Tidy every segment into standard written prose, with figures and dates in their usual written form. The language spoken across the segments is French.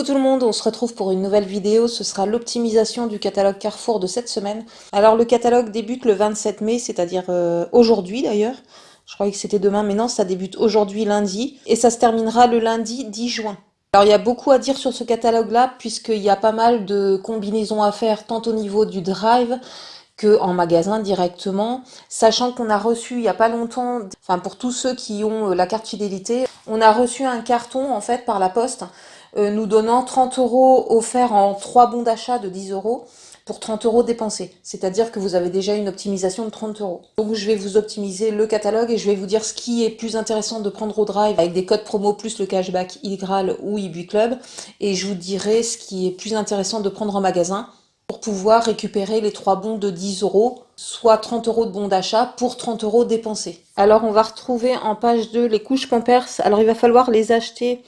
tout le monde, on se retrouve pour une nouvelle vidéo, ce sera l'optimisation du catalogue Carrefour de cette semaine. Alors le catalogue débute le 27 mai, c'est-à-dire aujourd'hui d'ailleurs. Je croyais que c'était demain, mais non, ça débute aujourd'hui lundi, et ça se terminera le lundi 10 juin. Alors il y a beaucoup à dire sur ce catalogue-là, puisqu'il y a pas mal de combinaisons à faire, tant au niveau du drive, que en magasin directement, sachant qu'on a reçu il y a pas longtemps, enfin pour tous ceux qui ont la carte fidélité, on a reçu un carton en fait par la poste nous donnant 30 euros offerts en 3 bons d'achat de 10 euros pour 30 euros dépensés. C'est-à-dire que vous avez déjà une optimisation de 30 euros. Donc je vais vous optimiser le catalogue et je vais vous dire ce qui est plus intéressant de prendre au drive avec des codes promo plus le cashback iGraal ou eBuy et je vous dirai ce qui est plus intéressant de prendre en magasin pour pouvoir récupérer les 3 bons de 10 euros, soit 30 euros de bons d'achat pour 30 euros dépensés. Alors on va retrouver en page 2 les couches Pampers. Alors il va falloir les acheter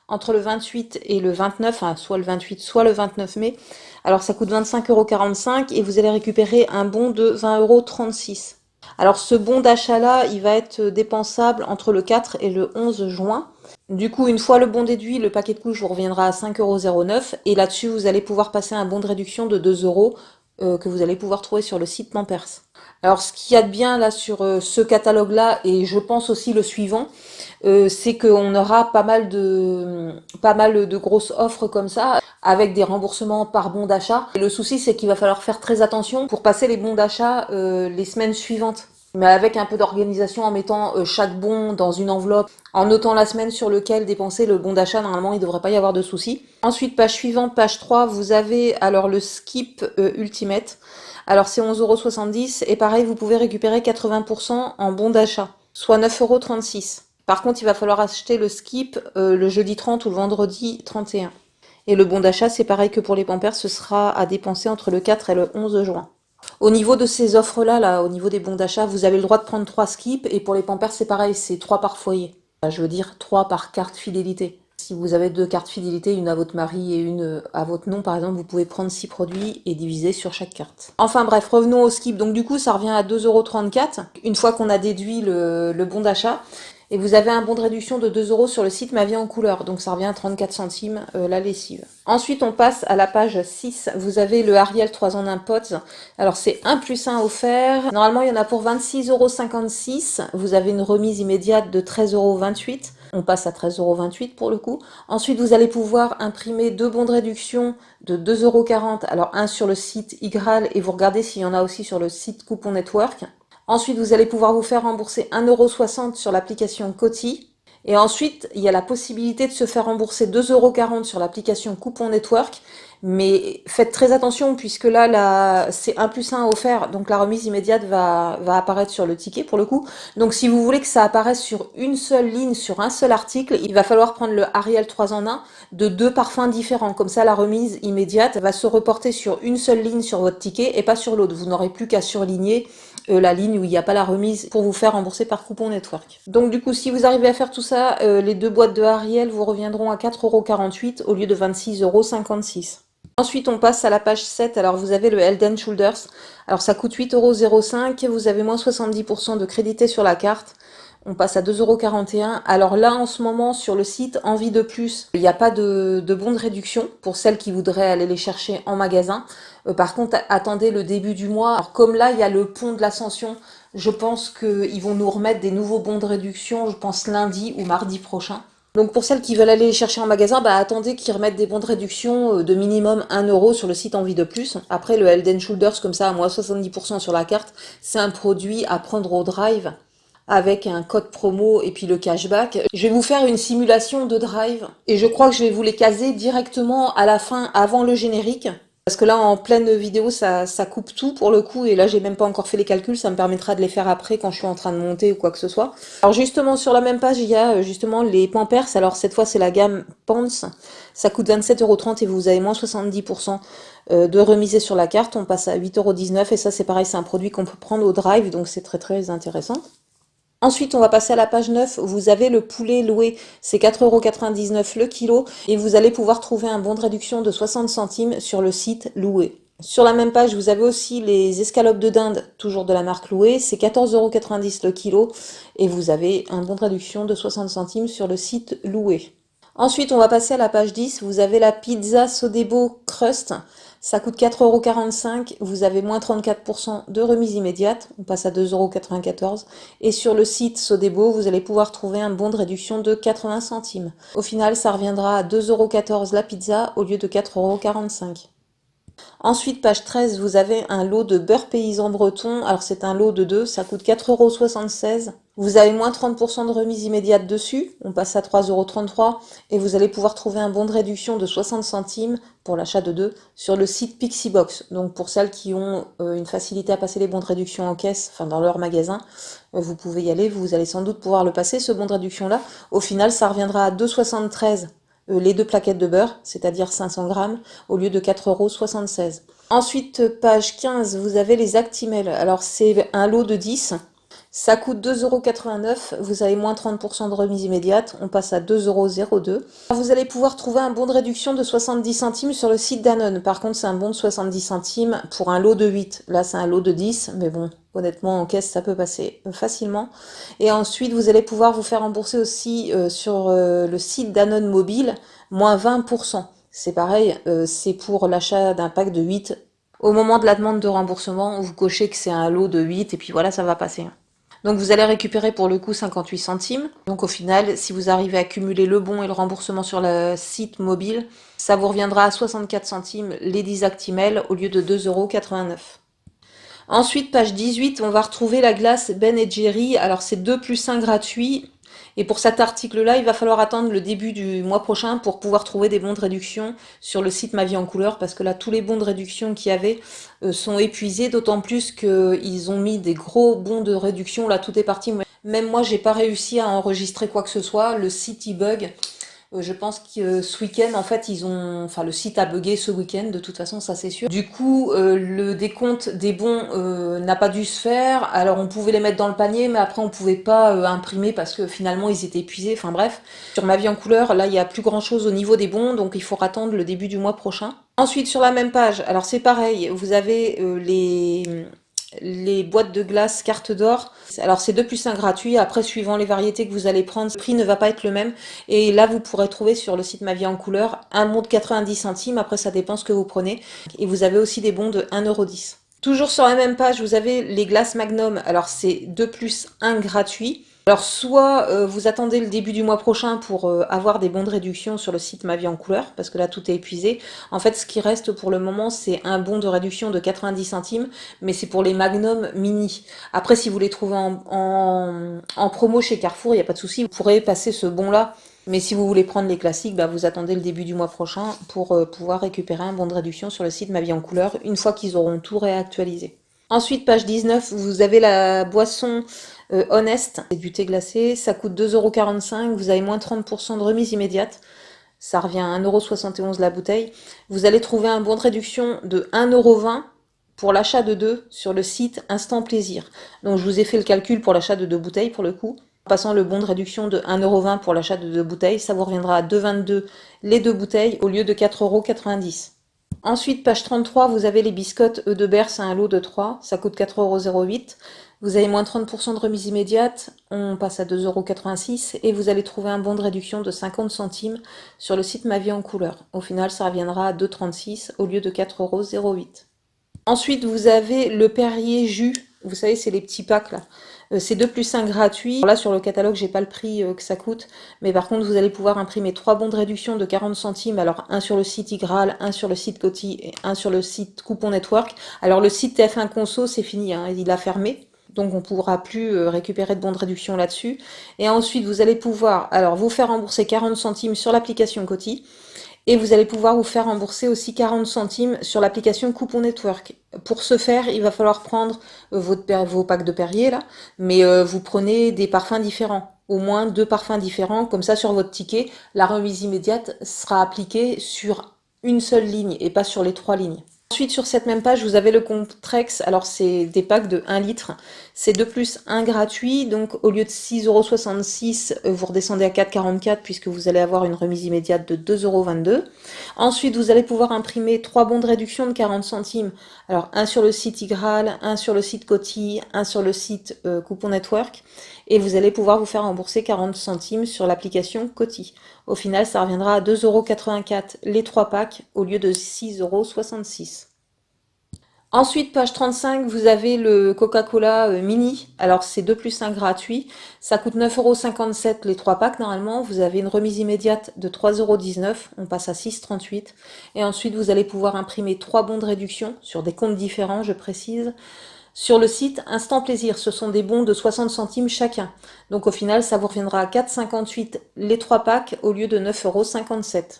entre le 28 et le 29, enfin, soit le 28, soit le 29 mai. Alors ça coûte 25,45 € et vous allez récupérer un bon de 20,36 €. Alors ce bon d'achat là, il va être dépensable entre le 4 et le 11 juin. Du coup, une fois le bon déduit, le paquet de couches vous reviendra à 5,09 € et là-dessus, vous allez pouvoir passer un bon de réduction de 2 euros que vous allez pouvoir trouver sur le site Pampers. Alors, ce qu'il y a de bien là sur ce catalogue-là, et je pense aussi le suivant, c'est qu'on aura pas mal de grosses offres comme ça, avec des remboursements par bon d'achat. Et le souci, c'est qu'il va falloir faire très attention pour passer les bons d'achat les semaines suivantes. Mais avec un peu d'organisation en mettant chaque bon dans une enveloppe, en notant la semaine sur laquelle dépenser le bon d'achat, normalement il ne devrait pas y avoir de soucis. Ensuite, page suivante, page 3, vous avez alors le skip Ultimate. Alors c'est 11,70 € et pareil, vous pouvez récupérer 80% en bon d'achat, soit 9,36 €. Par contre, il va falloir acheter le skip le jeudi 30 ou le vendredi 31. Et le bon d'achat, c'est pareil que pour les Pampers, ce sera à dépenser entre le 4 et le 11 juin. Au niveau de ces offres-là, là, au niveau des bons d'achat, vous avez le droit de prendre 3 skips et pour les Pampers, c'est pareil, c'est 3 par foyer. Je veux dire 3 par carte fidélité. Si vous avez 2 cartes fidélité, une à votre mari et une à votre nom, par exemple, vous pouvez prendre 6 produits et diviser sur chaque carte. Enfin bref, revenons au skip. Donc du coup, ça revient à 2,34 € une fois qu'on a déduit le bon d'achat. Et vous avez un bon de réduction de 2 euros sur le site Ma Vie en couleur, donc ça revient à 34 centimes la lessive. Ensuite, on passe à la page 6. Vous avez le Ariel 3 en 1 potes. Alors, c'est 1 plus 1 offert. Normalement, il y en a pour 26,56 €. Vous avez une remise immédiate de 13,28 €. On passe à 13,28 € pour le coup. Ensuite, vous allez pouvoir imprimer 2 bons de réduction de 2,40 €. Alors, un sur le site iGraal et vous regardez s'il y en a aussi sur le site Coupon Network. Ensuite, vous allez pouvoir vous faire rembourser 1,60 € sur l'application Coty. Et ensuite, il y a la possibilité de se faire rembourser 2,40 € sur l'application Coupon Network. Mais faites très attention puisque là c'est 1 plus 1 offert. Donc la remise immédiate va apparaître sur le ticket pour le coup. Donc si vous voulez que ça apparaisse sur une seule ligne, sur un seul article, il va falloir prendre le Ariel 3 en 1 de 2 parfums différents. Comme ça, la remise immédiate va se reporter sur une seule ligne sur votre ticket et pas sur l'autre. Vous n'aurez plus qu'à surligner la ligne où il n'y a pas la remise pour vous faire rembourser par Coupon Network. Donc du coup, si vous arrivez à faire tout ça, les 2 boîtes de Ariel vous reviendront à 4,48 € au lieu de 26,56 €. Ensuite, on passe à la page 7. Alors, vous avez le Head & Shoulders. Alors, ça coûte 8,05 €. Vous avez moins 70% de crédité sur la carte. On passe à 2,41 €. Alors là, en ce moment, sur le site Envie de Plus, il n'y a pas de bons de réduction pour celles qui voudraient aller les chercher en magasin. Par contre, attendez le début du mois. Alors comme là, il y a le pont de l'Ascension, je pense qu'ils vont nous remettre des nouveaux bons de réduction, je pense lundi ou mardi prochain. Donc pour celles qui veulent aller les chercher en magasin, attendez qu'ils remettent des bons de réduction de minimum 1 € sur le site Envie de Plus. Après, le Head & Shoulders, comme ça, à moins 70% sur la carte, c'est un produit à prendre au drive avec un code promo et puis le cashback. Je vais vous faire une simulation de drive et je crois que je vais vous les caser directement à la fin, avant le générique. Parce que là, en pleine vidéo, ça coupe tout pour le coup, et là, j'ai même pas encore fait les calculs, ça me permettra de les faire après quand je suis en train de monter ou quoi que ce soit. Alors justement, sur la même page, il y a justement les Pampers. Alors cette fois, c'est la gamme Pants. Ça coûte 27,30 € et vous avez moins 70% de remisé sur la carte. On passe à 8,19 € et ça, c'est pareil, c'est un produit qu'on peut prendre au drive, donc c'est très très intéressant. Ensuite, on va passer à la page 9. Vous avez le poulet loué, c'est 4,99 € le kilo. Et vous allez pouvoir trouver un bon de réduction de 60 centimes sur le site Loué. Sur la même page, vous avez aussi les escalopes de dinde, toujours de la marque Loué. C'est 14,90 € le kilo. Et vous avez un bon de réduction de 60 centimes sur le site Loué. Ensuite, on va passer à la page 10. Vous avez la pizza Sodebo Crust. Ça coûte 4,45 €. Vous avez moins 34% de remise immédiate. On passe à 2,94 €. Et sur le site Sodebo, vous allez pouvoir trouver un bon de réduction de 80 centimes. Au final, ça reviendra à 2,14 € la pizza au lieu de 4,45 €. Ensuite, page 13, vous avez un lot de beurre paysan breton. Alors, c'est un lot de 2, ça coûte 4,76 €. Vous avez moins 30% de remise immédiate dessus. On passe à 3,33 € et vous allez pouvoir trouver un bon de réduction de 60 centimes pour l'achat de 2 sur le site Pixibox. Donc, pour celles qui ont une facilité à passer les bons de réduction en caisse, enfin dans leur magasin, vous pouvez y aller. Vous allez sans doute pouvoir le passer, ce bon de réduction-là. Au final, ça reviendra à 2,73 € les 2 plaquettes de beurre, c'est-à-dire 500 grammes, au lieu de 4,76 €. Ensuite, page 15, vous avez les Actimel. Alors, c'est un lot de 10. Ça coûte 2,89 €. Vous avez moins 30% de remise immédiate. On passe à 2,02 €. Vous allez pouvoir trouver un bon de réduction de 70 centimes sur le site Danone. Par contre, c'est un bon de 70 centimes pour un lot de 8. Là, c'est un lot de 10, mais bon, honnêtement, en caisse, ça peut passer facilement. Et ensuite, vous allez pouvoir vous faire rembourser aussi sur le site Danone Mobile, moins 20%. C'est pareil, c'est pour l'achat d'un pack de 8. Au moment de la demande de remboursement, vous cochez que c'est un lot de 8 et puis voilà, ça va passer. Donc vous allez récupérer pour le coup 58 centimes. Donc au final, si vous arrivez à cumuler le bon et le remboursement sur le site mobile, ça vous reviendra à 64 centimes les 10 Actimel au lieu de 2,89 €. Ensuite, page 18, on va retrouver la glace Ben Jerry. Alors c'est 2 plus 1 gratuit. Et pour cet article-là, il va falloir attendre le début du mois prochain pour pouvoir trouver des bons de réduction sur le site Ma Vie en Couleur, parce que là, tous les bons de réduction qu'il y avait sont épuisés, d'autant plus qu'ils ont mis des gros bons de réduction. Là, tout est parti. Même moi, j'ai pas réussi à enregistrer quoi que ce soit. Le site il bug. Je pense que ce week-end, en fait, enfin, le site a bugué ce week-end, de toute façon, ça c'est sûr. Du coup, le décompte des bons n'a pas dû se faire. Alors, on pouvait les mettre dans le panier, mais après, on pouvait pas imprimer parce que finalement, ils étaient épuisés. Enfin bref, sur Ma Vie en Couleur, là, il y a plus grand-chose au niveau des bons, donc il faut attendre le début du mois prochain. Ensuite, sur la même page, alors c'est pareil, vous avez les boîtes de glace carte d'or. Alors c'est 2 plus 1 gratuit. Après, suivant les variétés que vous allez prendre, le prix ne va pas être le même. Et là, vous pourrez trouver sur le site Ma Vie en Couleur un bon de 90 centimes. Après, ça dépend ce que vous prenez. Et vous avez aussi des bons de 1,10 €. Toujours sur la même page, vous avez les glaces Magnum. Alors c'est 2 plus 1 gratuit. Alors soit vous attendez le début du mois prochain pour avoir des bons de réduction sur le site Ma Vie en Couleur, parce que là tout est épuisé. En fait, ce qui reste pour le moment, c'est un bon de réduction de 90 centimes, mais c'est pour les Magnum Mini. Après, si vous les trouvez en promo chez Carrefour, il n'y a pas de souci, vous pourrez passer ce bon-là. Mais si vous voulez prendre les classiques, bah, vous attendez le début du mois prochain pour pouvoir récupérer un bon de réduction sur le site Ma Vie en Couleur, une fois qu'ils auront tout réactualisé. Ensuite, page 19, vous avez la boisson Honest, c'est du thé glacé, ça coûte 2,45 €, vous avez moins 30% de remise immédiate, ça revient à 1,71 € la bouteille. Vous allez trouver un bon de réduction de 1,20 € pour l'achat de 2 sur le site Instant Plaisir. Donc je vous ai fait le calcul pour l'achat de 2 bouteilles pour le coup. En passant le bon de réduction de 1,20 € pour l'achat de 2 bouteilles, ça vous reviendra à 2,22 € les 2 bouteilles au lieu de 4,90 €. Ensuite, page 33, vous avez les biscottes Eudebert, c'est un lot de 3, ça coûte 4,08 €. Vous avez moins 30% de remise immédiate, on passe à 2,86 € et vous allez trouver un bon de réduction de 50 centimes sur le site Ma Vie en Couleur. Au final, ça reviendra à 2,36 € au lieu de 4,08 €. Ensuite, vous avez le Perrier Jus, vous savez, c'est les petits packs là. C'est 2 plus 1 gratuit. Là, sur le catalogue, j'ai pas le prix que ça coûte. Mais par contre, vous allez pouvoir imprimer 3 bons de réduction de 40 centimes. Alors, un sur le site Igral, un sur le site Coty et un sur le site Coupon Network. Alors, le site TF1 Conso, c'est fini, hein, il a fermé. Donc, on ne pourra plus récupérer de bons de réduction là-dessus. Et ensuite, vous allez pouvoir alors vous faire rembourser 40 centimes sur l'application Coty. Et vous allez pouvoir vous faire rembourser aussi 40 centimes sur l'application Coupon Network. Pour ce faire, il va falloir prendre vos packs de Perrier là, mais vous prenez des parfums différents, au moins 2 parfums différents, comme ça sur votre ticket, la remise immédiate sera appliquée sur une seule ligne et pas sur les 3 lignes. Ensuite, sur cette même page, vous avez le Contrex. Alors, c'est des packs de 1 litre. C'est 2 plus 1 gratuit. Donc, au lieu de 6,66 €, vous redescendez à 4,44 € puisque vous allez avoir une remise immédiate de 2,22 €. Ensuite, vous allez pouvoir imprimer 3 bons de réduction de 40 centimes. Alors, un sur le site Igral, un sur le site Coty, un sur le site Coupon Network. et vous allez pouvoir vous faire rembourser 40 centimes sur l'application Coty. Au final, ça reviendra à 2,84 € les 3 packs au lieu de 6,66 €. Ensuite, page 35, vous avez le Coca-Cola Mini. Alors, c'est 2 plus 1 gratuit. Ça coûte 9,57 € les 3 packs normalement. Vous avez une remise immédiate de 3,19 €. On passe à 6,38 €. Et ensuite, vous allez pouvoir imprimer 3 bons de réduction sur des comptes différents, je précise. Sur le site Instant Plaisir, ce sont des bons de 60 centimes chacun. Donc, au final, ça vous reviendra à 4,58 € les 3 packs au lieu de 9,57 €.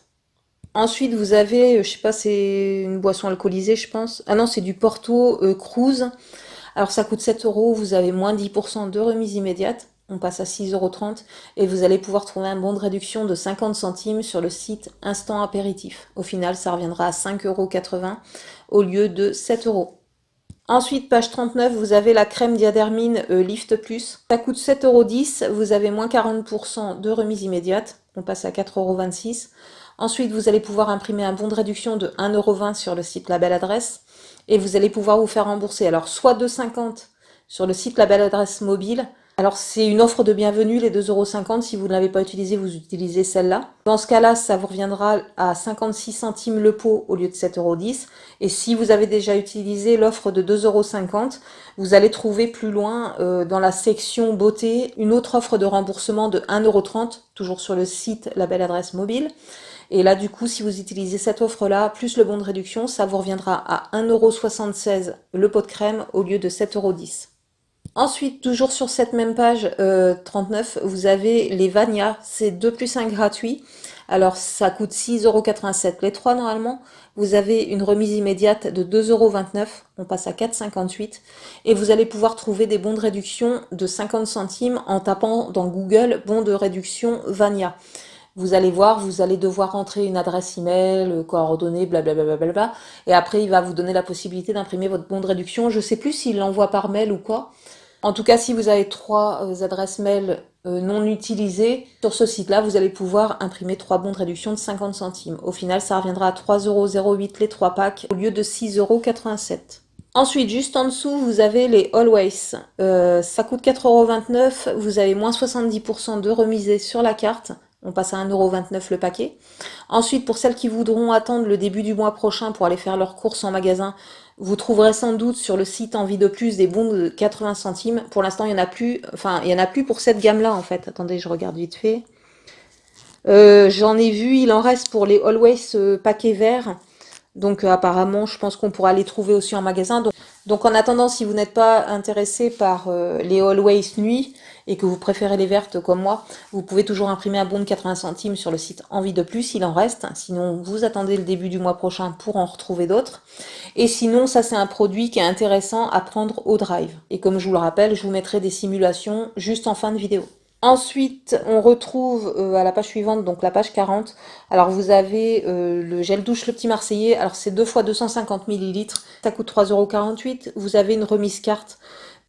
Ensuite, vous avez, je sais pas, c'est une boisson alcoolisée, je pense. Ah non, c'est du Porto Cruise. Alors, ça coûte 7 €. Vous avez moins 10% de remise immédiate. On passe à 6,30 € et vous allez pouvoir trouver un bon de réduction de 50 centimes sur le site Instant Apéritif. Au final, ça reviendra à 5,80 € au lieu de 7 €. Ensuite, page 39, vous avez la crème Diadermine Lift Plus. Ça coûte 7,10 €. Vous avez moins 40% de remise immédiate. On passe à 4,26 €. Ensuite, vous allez pouvoir imprimer un bon de réduction de 1,20 € sur le site La Belle Adresse. Et vous allez pouvoir vous faire rembourser. Alors, soit 2,50 € sur le site La Belle Adresse mobile. Alors, c'est une offre de bienvenue, les 2,50 €. Si vous ne l'avez pas utilisé, vous utilisez celle-là. Dans ce cas-là, ça vous reviendra à 56 centimes le pot au lieu de 7,10 €. Et si vous avez déjà utilisé l'offre de 2,50 €, vous allez trouver plus loin, dans la section beauté, une autre offre de remboursement de 1,30 €, toujours sur le site La Belle Adresse mobile. Et là, du coup, si vous utilisez cette offre-là, plus le bon de réduction, ça vous reviendra à 1,76 € le pot de crème au lieu de 7,10 €. Ensuite, toujours sur cette même page 39, vous avez les Vania, c'est 2 plus 1 gratuit. Alors, ça coûte 6,87 € les 3 normalement. Vous avez une remise immédiate de 2,29 €, on passe à 4,58 €. Et vous allez pouvoir trouver des bons de réduction de 50 centimes en tapant dans Google bons de réduction Vania. Vous allez voir, vous allez devoir rentrer une adresse email, coordonnées, blablabla, bla. Et après, il va vous donner la possibilité d'imprimer votre bon de réduction. Je sais plus s'il l'envoie par mail ou quoi. En tout cas, si vous avez 3 adresses mail non utilisées, sur ce site-là, vous allez pouvoir imprimer 3 bons de réduction de 50 centimes. Au final, ça reviendra à 3,08 € les 3 packs au lieu de 6,87 €. Ensuite, juste en dessous, vous avez les Always. Ça coûte 4,29 €. Vous avez moins 70% de remisée sur la carte. On passe à 1,29 € le paquet. Ensuite, pour celles qui voudront attendre le début du mois prochain pour aller faire leurs courses en magasin, vous trouverez sans doute sur le site Envie de Plus des bons de 80 centimes. Pour l'instant, il n'y en a plus. Enfin, il n'y en a plus pour cette gamme-là, en fait. Attendez, je regarde vite fait. J'en ai vu, il en reste pour les Always paquets verts. Donc apparemment, je pense qu'on pourra les trouver aussi en magasin. Donc en attendant, si vous n'êtes pas intéressé par les Always nuit et que vous préférez les vertes comme moi, vous pouvez toujours imprimer un bon de 80 centimes sur le site Envie de Plus, il en reste. Sinon, vous attendez le début du mois prochain pour en retrouver d'autres. Et sinon, ça c'est un produit qui est intéressant à prendre au drive. Et comme je vous le rappelle, je vous mettrai des simulations juste en fin de vidéo. Ensuite, on retrouve à la page suivante, donc la page 40. Alors vous avez le gel douche Le Petit Marseillais. Alors c'est 2 fois 250 ml. Ça coûte 3,48 €. Vous avez une remise carte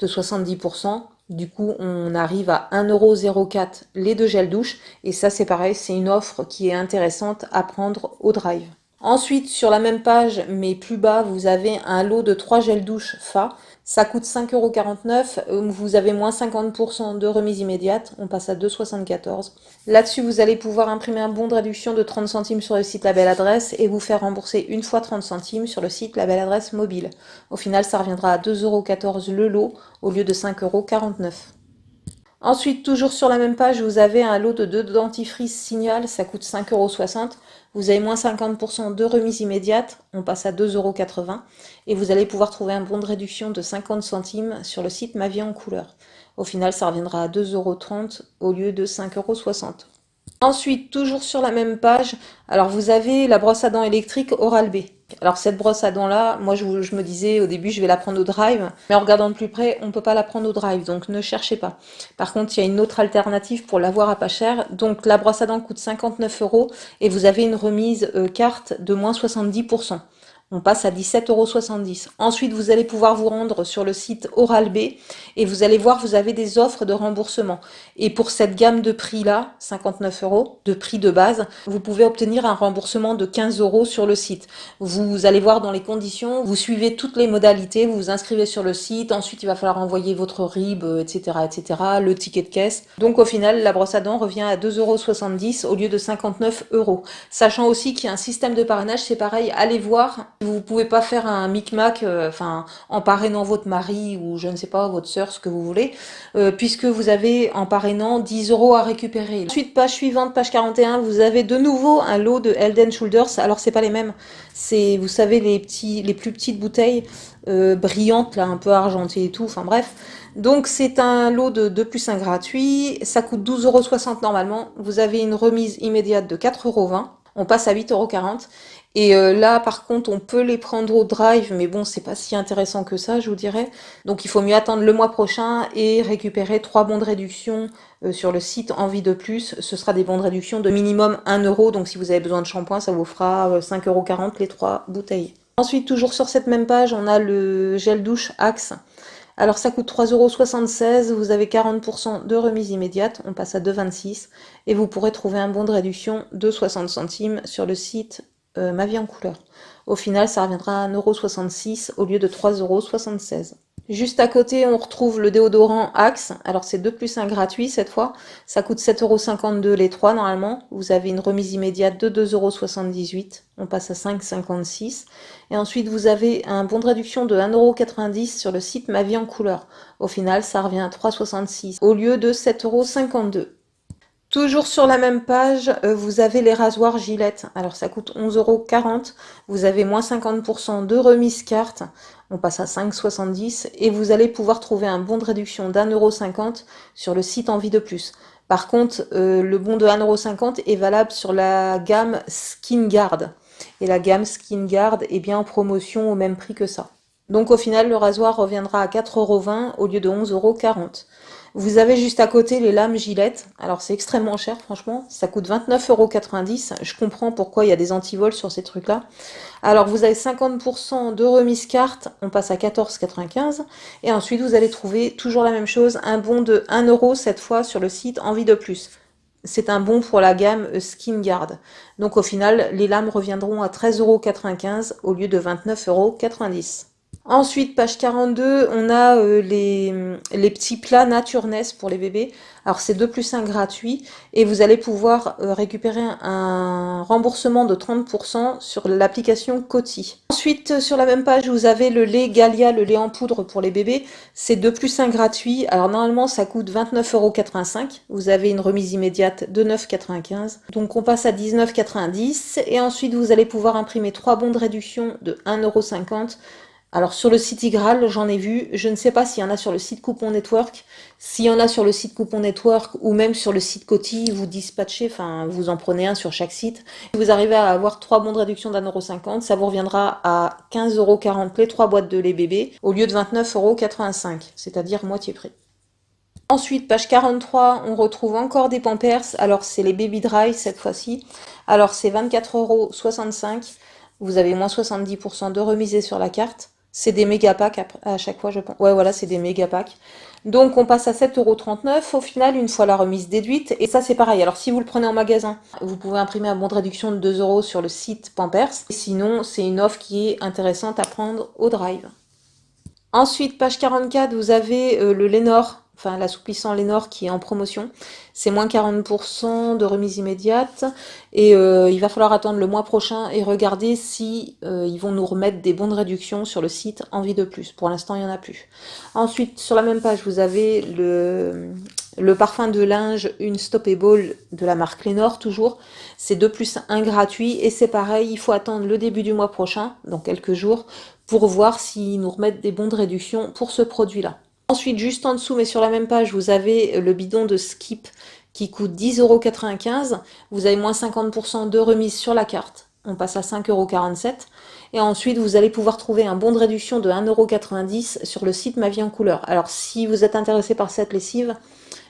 de 70%. Du coup, on arrive à 1,04 € les 2 gels douche. Et ça, c'est pareil, c'est une offre qui est intéressante à prendre au drive. Ensuite, sur la même page, mais plus bas, vous avez un lot de 3 gels douche Fa. Ça coûte 5,49 €. Vous avez moins 50% de remise immédiate. On passe à 2,74 €. Là-dessus, vous allez pouvoir imprimer un bon de réduction de 30 centimes sur le site La Belle Adresse et vous faire rembourser une fois 30 centimes sur le site La Belle Adresse mobile. Au final, ça reviendra à 2,14 € le lot au lieu de 5,49 €. Ensuite, toujours sur la même page, vous avez un lot de 2 dentifrices Signal, ça coûte 5,60 €. Vous avez moins 50% de remise immédiate, on passe à 2,80 € et vous allez pouvoir trouver un bon de réduction de 50 centimes sur le site Ma Vie en couleur. Au final, ça reviendra à 2,30 € au lieu de 5,60 €. Ensuite, toujours sur la même page, alors vous avez la brosse à dents électrique Oral-B. Alors cette brosse à dents là, moi je me disais au début je vais la prendre au drive, mais en regardant de plus près, on ne peut pas la prendre au drive, donc ne cherchez pas. Par contre, il y a une autre alternative pour l'avoir à pas cher. Donc la brosse à dents coûte 59 € et vous avez une remise carte de moins 70%. On passe à 17,70 €. Ensuite, vous allez pouvoir vous rendre sur le site Oral-B et vous allez voir, vous avez des offres de remboursement. Et pour cette gamme de prix-là, 59 € de prix de base, vous pouvez obtenir un remboursement de 15 € sur le site. Vous allez voir dans les conditions, vous suivez toutes les modalités, vous vous inscrivez sur le site, ensuite il va falloir envoyer votre RIB, etc., etc., le ticket de caisse. Donc au final, la brosse à dents revient à 2,70 € au lieu de 59 €. Sachant aussi qu'il y a un système de parrainage, c'est pareil, allez voir. Vous pouvez pas faire un micmac, en parrainant votre mari ou je ne sais pas, votre sœur, ce que vous voulez, puisque vous avez en parrainant 10 € à récupérer. Ensuite, page suivante, page 41, vous avez de nouveau un lot de Head & Shoulders. Alors c'est pas les mêmes, c'est, vous savez, les plus petites bouteilles brillantes, là, un peu argentées et tout, enfin bref. Donc c'est un lot de 2+1 gratuit, ça coûte 12,60 € normalement. Vous avez une remise immédiate de 4,20 €. On passe à 8,40 €. Et là, par contre, on peut les prendre au drive, mais bon, c'est pas si intéressant que ça, je vous dirais. Donc il faut mieux attendre le mois prochain et récupérer 3 bons de réduction sur le site Envie de Plus. Ce sera des bons de réduction de minimum 1 €. Donc si vous avez besoin de shampoing, ça vous fera 5,40 € les 3 bouteilles. Ensuite, toujours sur cette même page, on a le gel douche Axe. Alors ça coûte 3,76 €, vous avez 40% de remise immédiate, on passe à 2,26 € et vous pourrez trouver un bon de réduction de 60 centimes sur le site Ma Vie en Couleur. Au final, ça reviendra à 1,66 € au lieu de 3,76 €. Juste à côté, on retrouve le déodorant Axe. Alors c'est 2+1 gratuit cette fois. Ça coûte 7,52 € les 3 normalement. Vous avez une remise immédiate de 2,78 €. On passe à 5,56 €. Et ensuite, vous avez un bon de réduction de 1,90 € sur le site Ma Vie en Couleur. Au final, ça revient à 3,66 € au lieu de 7,52 €. Toujours sur la même page, vous avez les rasoirs Gillette. Alors ça coûte 11,40 €. Vous avez moins 50% de remise carte. On passe à 5,70 € et vous allez pouvoir trouver un bon de réduction d'1,50 € sur le site Envie de Plus. Par contre, le bon de 1,50 € est valable sur la gamme Skin Guard. Et la gamme Skin Guard est bien en promotion au même prix que ça. Donc au final, le rasoir reviendra à 4,20 € au lieu de 11,40 €. Vous avez juste à côté les lames Gillette. Alors c'est extrêmement cher franchement, ça coûte 29,90 €. Je comprends pourquoi il y a des antivols sur ces trucs-là. Alors vous avez 50% de remise carte, on passe à 14,95 €. Et ensuite vous allez trouver toujours la même chose, un bon de 1 € cette fois sur le site Envie de Plus. C'est un bon pour la gamme Skin Guard. Donc au final, les lames reviendront à 13,95 € au lieu de 29,90 €. Ensuite, page 42, on a les petits plats Naturness pour les bébés. Alors c'est 2+1 gratuit et vous allez pouvoir récupérer un remboursement de 30% sur l'application Coty. Ensuite, sur la même page, vous avez le lait Galia, le lait en poudre pour les bébés. C'est 2+1 gratuit. Alors normalement, ça coûte 29,85 €. Vous avez une remise immédiate de 9,95 €. Donc on passe à 19,90 € et ensuite vous allez pouvoir imprimer 3 bons de réduction de 1,50 €. Alors sur le site Igral, j'en ai vu, je ne sais pas s'il y en a sur le site Coupon Network. S'il y en a sur le site Coupon Network ou même sur le site Coty, vous dispatchez, enfin vous en prenez un sur chaque site. Si vous arrivez à avoir 3 bons de réduction d'1,50 €, ça vous reviendra à 15,40 € les 3 boîtes de lait bébé au lieu de 29,85 €, c'est-à-dire moitié prix. Ensuite, page 43, on retrouve encore des Pampers. Alors c'est les Baby Dry cette fois-ci. Alors c'est 24,65 €. Vous avez moins 70% de remisé sur la carte. C'est des méga packs à chaque fois, je pense. Ouais, voilà, c'est des méga packs. Donc, on passe à 7,39 € au final, une fois la remise déduite. Et ça, c'est pareil. Alors, si vous le prenez en magasin, vous pouvez imprimer un bon de réduction de 2 € sur le site Pampers. Sinon, c'est une offre qui est intéressante à prendre au drive. Ensuite, page 44, vous avez le Lénor, enfin l'assouplissant Lénor qui est en promotion. C'est moins 40% de remise immédiate et il va falloir attendre le mois prochain et regarder si ils vont nous remettre des bons de réduction sur le site Envie de Plus. Pour l'instant, il n'y en a plus. Ensuite, sur la même page, vous avez le parfum de linge Unstoppable de la marque Lénor, toujours. C'est 2+1 gratuit et c'est pareil, il faut attendre le début du mois prochain, dans quelques jours, pour voir s'ils nous remettent des bons de réduction pour ce produit-là. Ensuite, juste en dessous, mais sur la même page, vous avez le bidon de Skip qui coûte 10,95 €. Vous avez moins 50% de remise sur la carte. On passe à 5,47 €. Et ensuite, vous allez pouvoir trouver un bon de réduction de 1,90 € sur le site Ma Vie en Couleur. Alors, si vous êtes intéressé par cette lessive,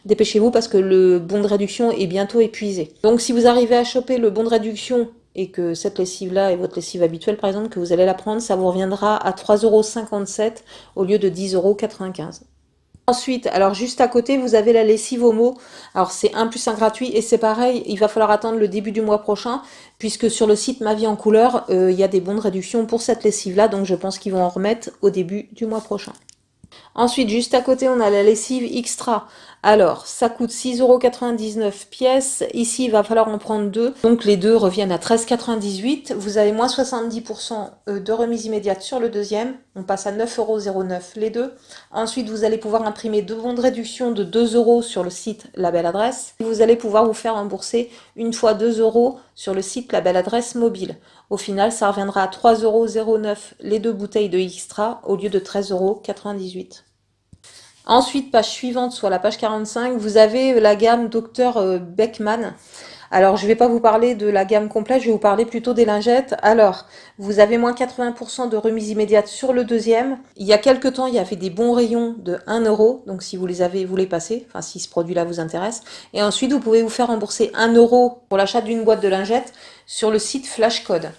dépêchez-vous parce que le bon de réduction est bientôt épuisé. Donc, si vous arrivez à choper le bon de réduction et que cette lessive-là est votre lessive habituelle, par exemple, que vous allez la prendre, ça vous reviendra à 3,57 € au lieu de 10,95 €. Ensuite, alors juste à côté, vous avez la lessive Omo. Alors c'est un plus un gratuit et c'est pareil, il va falloir attendre le début du mois prochain puisque sur le site Ma Vie en Couleur, il y a des bons de réduction pour cette lessive-là, donc je pense qu'ils vont en remettre au début du mois prochain. Ensuite, juste à côté, on a la lessive Extra. Alors, ça coûte 6,99 € pièce. Ici, il va falloir en prendre deux. Donc, les deux reviennent à 13,98 €. Vous avez moins 70% de remise immédiate sur le deuxième. On passe à 9,09 € les deux. Ensuite, vous allez pouvoir imprimer deux bons de réduction de 2 € sur le site La Belle Adresse. Vous allez pouvoir vous faire rembourser une fois 2 € sur le site La Belle Adresse mobile. Au final, ça reviendra à 3,09 € les deux bouteilles de Extra au lieu de 13,98 €. Ensuite, page suivante, soit la page 45, vous avez la gamme Dr Beckmann. Alors, je ne vais pas vous parler de la gamme complète, je vais vous parler plutôt des lingettes. Alors, vous avez moins 80% de remise immédiate sur le deuxième. Il y a quelques temps, il y avait des bons rayons de 1 €, donc si vous les avez, vous les passez, enfin si ce produit-là vous intéresse. Et ensuite, vous pouvez vous faire rembourser 1 € pour l'achat d'une boîte de lingettes sur le site Flashcode.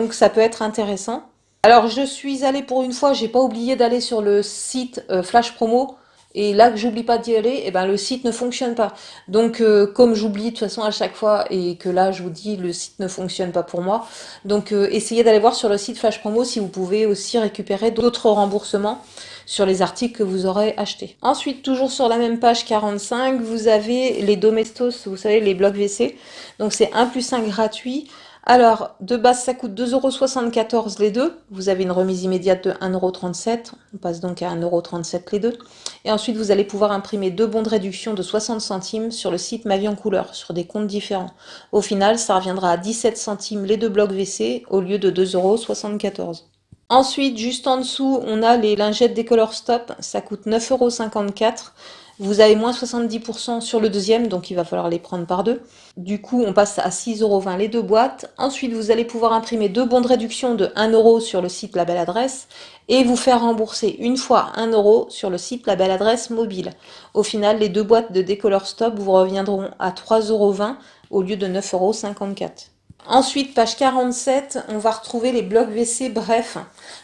Donc, ça peut être intéressant. Alors, je suis allée pour une fois, j'ai pas oublié d'aller sur le site Flash Promo. Et là que j'oublie pas d'y aller, eh ben le site ne fonctionne pas. Donc comme j'oublie de toute façon à chaque fois et que là je vous dis le site ne fonctionne pas pour moi. Donc essayez d'aller voir sur le site Flash Promo si vous pouvez aussi récupérer d'autres remboursements sur les articles que vous aurez achetés. Ensuite, toujours sur la même page 45, vous avez les Domestos, vous savez, les blocs WC. Donc c'est 1 plus 1 gratuit. Alors, de base, ça coûte 2,74 € les deux. Vous avez une remise immédiate de 1,37 €. On passe donc à 1,37 € les deux. Et ensuite, vous allez pouvoir imprimer deux bons de réduction de 60 centimes sur le site Ma Vie en Couleur, sur des comptes différents. Au final, ça reviendra à 17 centimes les deux blocs WC au lieu de 2,74 €. Ensuite, juste en dessous, on a les lingettes Décolor Stop. Ça coûte 9,54 €. Vous avez moins 70% sur le deuxième, donc il va falloir les prendre par deux. Du coup, on passe à 6,20 € les deux boîtes. Ensuite, vous allez pouvoir imprimer deux bons de réduction de 1 € sur le site La Belle Adresse et vous faire rembourser une fois 1 € sur le site La Belle Adresse mobile. Au final, les deux boîtes de Décolor Stop vous reviendront à 3,20 € au lieu de 9,54 €. Ensuite, page 47, on va retrouver les blocs WC Bref.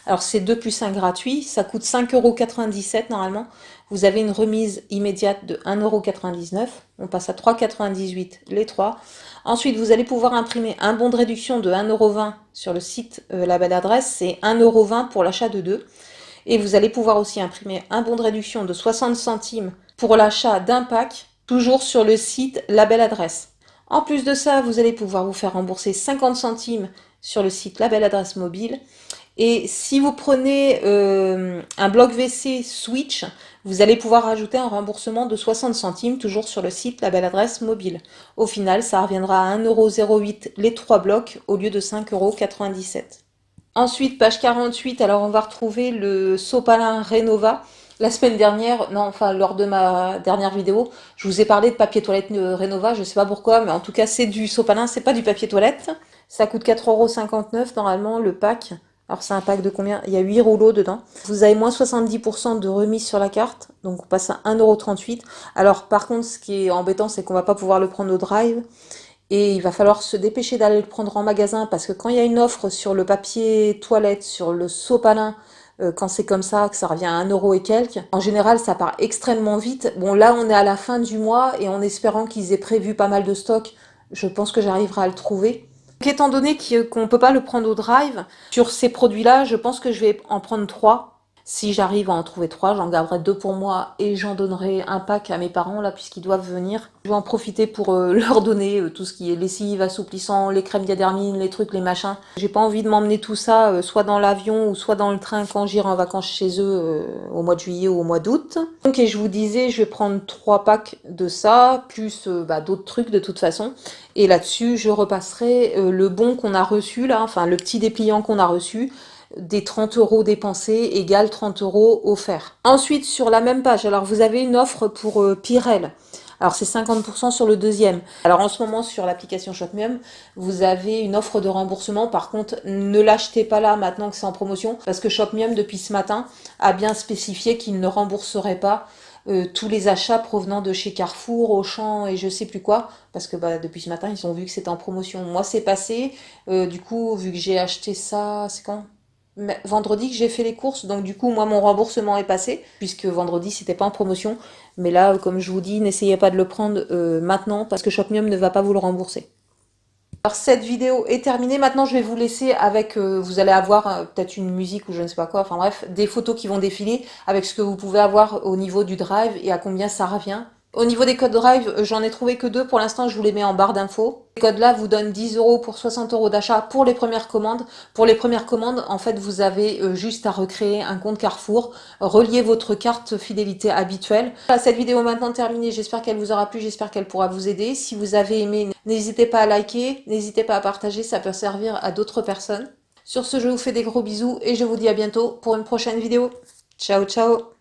Alors, c'est 2 plus 1 gratuit. Ça coûte 5,97 € normalement. Vous avez une remise immédiate de 1,99 €. On passe à 3,98 € les trois. Ensuite, vous allez pouvoir imprimer un bon de réduction de 1,20 € sur le site La Belle Adresse. C'est 1,20 € pour l'achat de deux. Et vous allez pouvoir aussi imprimer un bon de réduction de 60 centimes pour l'achat d'un pack, toujours sur le site La Belle Adresse. En plus de ça, vous allez pouvoir vous faire rembourser 50 centimes sur le site La Belle Adresse mobile. Et si vous prenez un bloc WC Switch, vous allez pouvoir rajouter un remboursement de 60 centimes, toujours sur le site La Belle Adresse mobile. Au final, ça reviendra à 1,08 € les trois blocs au lieu de 5,97 €. Ensuite, page 48, alors on va retrouver le sopalin Renova. La semaine dernière, non, enfin lors de ma dernière vidéo, je vous ai parlé de papier toilette Renova, je sais pas pourquoi, mais en tout cas c'est du sopalin, c'est pas du papier toilette. Ça coûte 4,59 € normalement le pack. Alors c'est un pack de combien? Il y a 8 rouleaux dedans. Vous avez moins 70% de remise sur la carte, donc on passe à 1,38 €. Alors par contre, ce qui est embêtant, c'est qu'on va pas pouvoir le prendre au drive. Et il va falloir se dépêcher d'aller le prendre en magasin parce que quand il y a une offre sur le papier toilette, sur le sopalin, quand c'est comme ça, que ça revient à 1 € et quelques, en général ça part extrêmement vite. Bon là on est à la fin du mois et en espérant qu'ils aient prévu pas mal de stock, je pense que j'arriverai à le trouver. Donc, étant donné qu'on ne peut pas le prendre au drive, sur ces produits-là, je pense que je vais en prendre 3. Si j'arrive à en trouver 3, j'en garderai 2 pour moi et j'en donnerai un pack à mes parents là puisqu'ils doivent venir. Je vais en profiter pour leur donner tout ce qui est lessive, assouplissant, les crèmes diadermine, les trucs, les machins. J'ai pas envie de m'emmener tout ça soit dans l'avion ou soit dans le train quand j'irai en vacances chez eux au mois de juillet ou au mois d'août. Donc et je vous disais, je vais prendre 3 packs de ça, plus d'autres trucs de toute façon. Et là-dessus, je repasserai le bon qu'on a reçu là, enfin le petit dépliant qu'on a reçu, des 30 € dépensés égale 30 € offerts. Ensuite, sur la même page, alors vous avez une offre pour Pyrel. Alors c'est 50% sur le deuxième. Alors en ce moment sur l'application Shopmium, vous avez une offre de remboursement. Par contre, ne l'achetez pas là maintenant que c'est en promotion parce que Shopmium depuis ce matin a bien spécifié qu'il ne rembourserait pas tous les achats provenant de chez Carrefour, Auchan et je sais plus quoi, parce que bah, depuis ce matin, ils ont vu que c'était en promotion. Moi, c'est passé. Du coup, vu que j'ai acheté ça, c'est quand? Vendredi que j'ai fait les courses, donc du coup, moi, mon remboursement est passé, puisque vendredi, c'était pas en promotion. Mais là, comme je vous dis, n'essayez pas de le prendre maintenant, parce que Shopmium ne va pas vous le rembourser. Alors cette vidéo est terminée. Maintenant, je vais vous laisser avec, vous allez avoir peut-être une musique ou je ne sais pas quoi, enfin bref, des photos qui vont défiler avec ce que vous pouvez avoir au niveau du drive et à combien ça revient. Au niveau des codes drive, j'en ai trouvé que deux. Pour l'instant, je vous les mets en barre d'infos. Ces codes-là vous donnent 10 euros pour 60 euros d'achat pour les premières commandes. Pour les premières commandes, en fait, vous avez juste à recréer un compte Carrefour, relier votre carte fidélité habituelle. Voilà, cette vidéo est maintenant terminée. J'espère qu'elle vous aura plu. J'espère qu'elle pourra vous aider. Si vous avez aimé, n'hésitez pas à liker, n'hésitez pas à partager. Ça peut servir à d'autres personnes. Sur ce, je vous fais des gros bisous et je vous dis à bientôt pour une prochaine vidéo. Ciao, ciao!